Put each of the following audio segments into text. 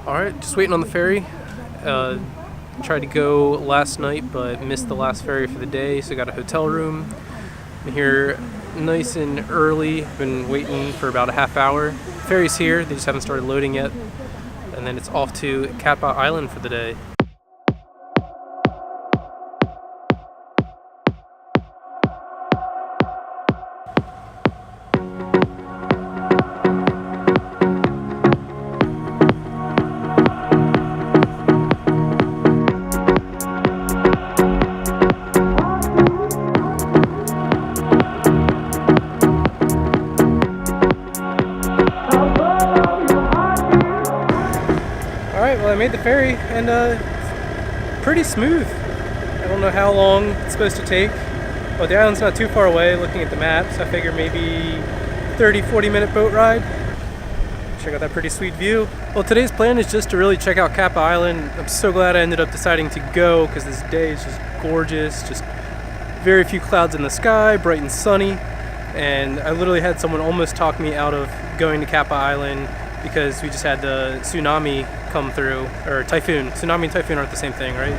Alright, just waiting on the ferry. Tried to go last night, but missed the last ferry for the day, so got a hotel room. I'm here nice and early. Been waiting for about a half hour. Ferry's here, they just haven't started loading yet. And then it's off to Cat Island for the day. Alright, well I made the ferry and pretty smooth. I don't know how long it's supposed to take, but the island's not too far away looking at the map, so I figure maybe 30-40 minute boat ride. Check out that pretty sweet view. Well, today's plan is just to really check out Kappa Island. I'm so glad I ended up deciding to go because this day is just gorgeous, just very few clouds in the sky, bright and sunny, and I literally had someone almost talk me out of going to Kappa Island because we just had the tsunami come through, or typhoon. Tsunami and typhoon aren't the same thing, right?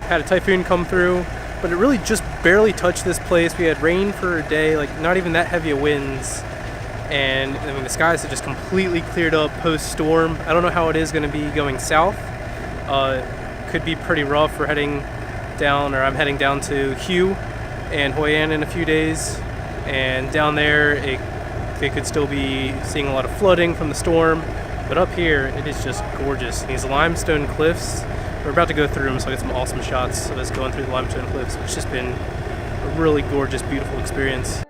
Had a typhoon come through, but it really just barely touched this place. We had rain for a day, like not even that heavy of winds. And I mean, the skies had just completely cleared up post-storm. I don't know how it is going to be going south. Could be pretty rough. We're heading down, or I'm heading down to Hue and Hoi An in a few days. And down there, they could still be seeing a lot of flooding from the storm. But up here, it is just gorgeous. These limestone cliffs, we're about to go through them, so I get some awesome shots of us going through the limestone cliffs. It's just been a really gorgeous, beautiful experience.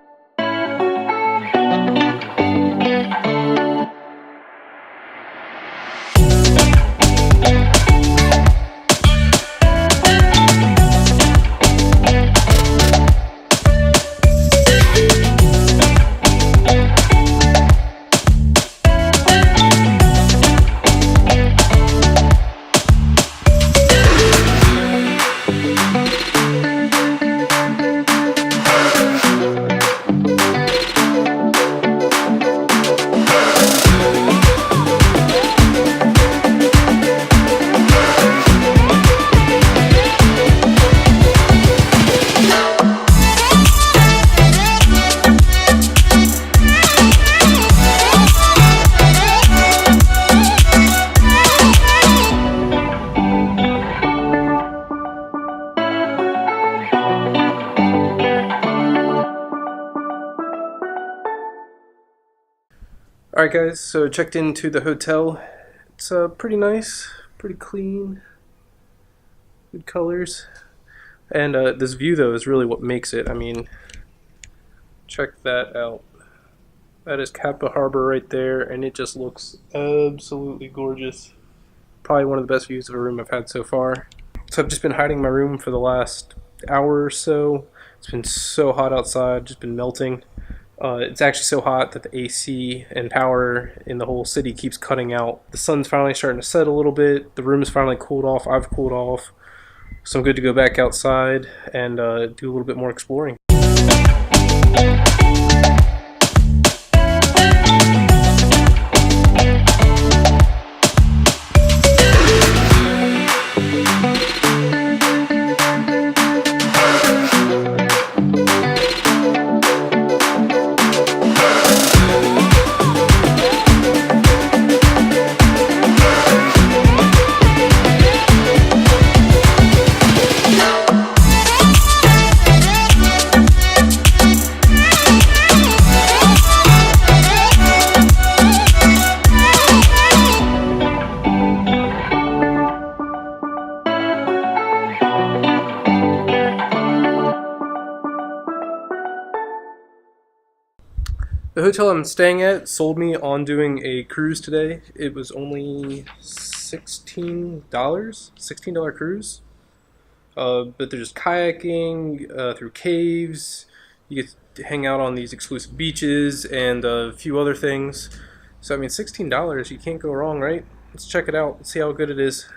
Alright guys, so checked into the hotel. It's pretty nice, pretty clean, good colors. And this view though is really what makes it. I mean, check that out. That is Kappa Harbor right there, and it just looks absolutely gorgeous. Probably one of the best views of a room I've had so far. So I've just been hiding in my room for the last hour or so. It's been so hot outside, just been melting. It's actually so hot that the AC and power in the whole city keeps cutting out. The sun's finally starting to set a little bit. The room's finally cooled off. I've cooled off. So I'm good to go back outside and do a little bit more exploring. The hotel I'm staying at sold me on doing a cruise today. It was only $16 cruise. But there's kayaking through caves. You get to hang out on these exclusive beaches and a few other things. So I mean, $16, you can't go wrong, right? Let's check it out. Let's see how good it is.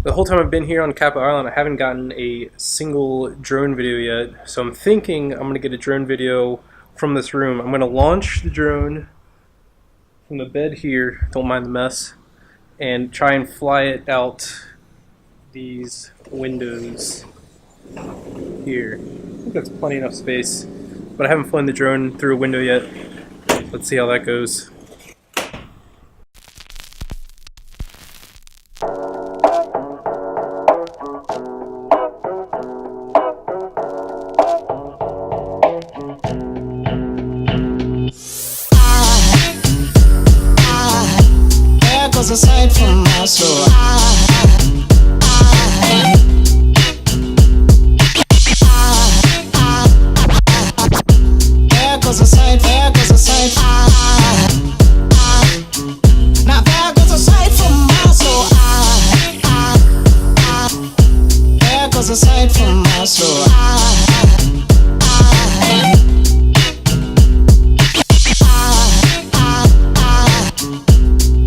The whole time I've been here on Kappa Island, I haven't gotten a single drone video yet. So I'm thinking I'm going to get a drone video from this room. I'm going to launch the drone from the bed here, don't mind the mess, and try and fly it out these windows here. I think that's plenty enough space, but I haven't flown the drone through a window yet. Let's see how that goes. Aside from my soul, there goes a sight, there goes a sight. Now there goes a sight from my soul. There goes a sight from my soul.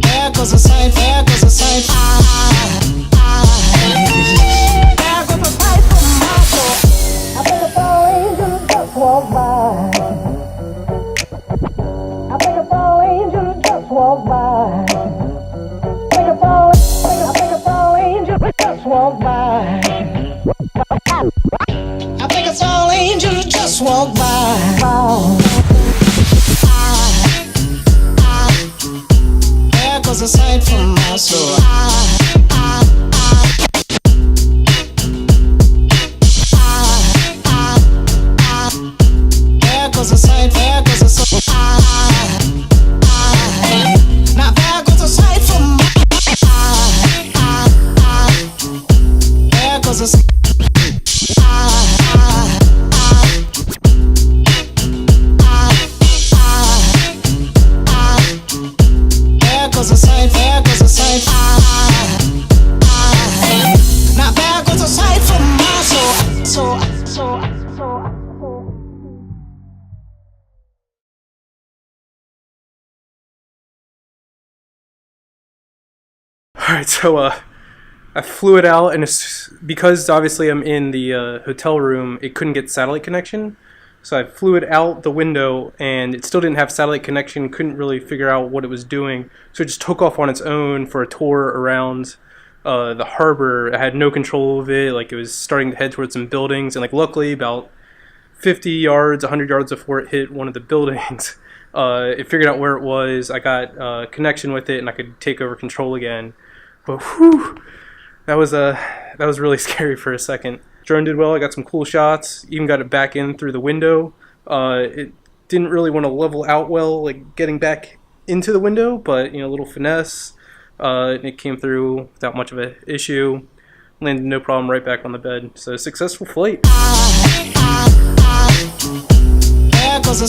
There goes a sight, there goes a sight. There goes a sight from my soul. I think a fall angel just walked by. I think a fall angel just walked by. I think a fall angel just walked by. I think a fall angel just walked by. There goes a sight from my soul. There goes a sight, there goes a sight. Now there goes a sight from my there goes a sight. There goes a sight, there goes a sight. Now there goes a sight from my soul. Alright, so I flew it out, and it's because obviously I'm in the hotel room, it couldn't get satellite connection. So I flew it out the window, and it still didn't have satellite connection, couldn't really figure out what it was doing. So it just took off on its own for a tour around the harbor. I had no control of it, like it was starting to head towards some buildings, and like luckily about 50 yards, 100 yards before it hit one of the buildings, it figured out where it was. I got connection with it, and I could take over control again. But whew, that was really scary for a second. Drone did well. I got some cool shots. Even got it back in through the window. It didn't really want to level out well, like getting back into the window, but you know, a little finesse. It came through without much of an issue. Landed no problem right back on the bed. So successful flight. There goes a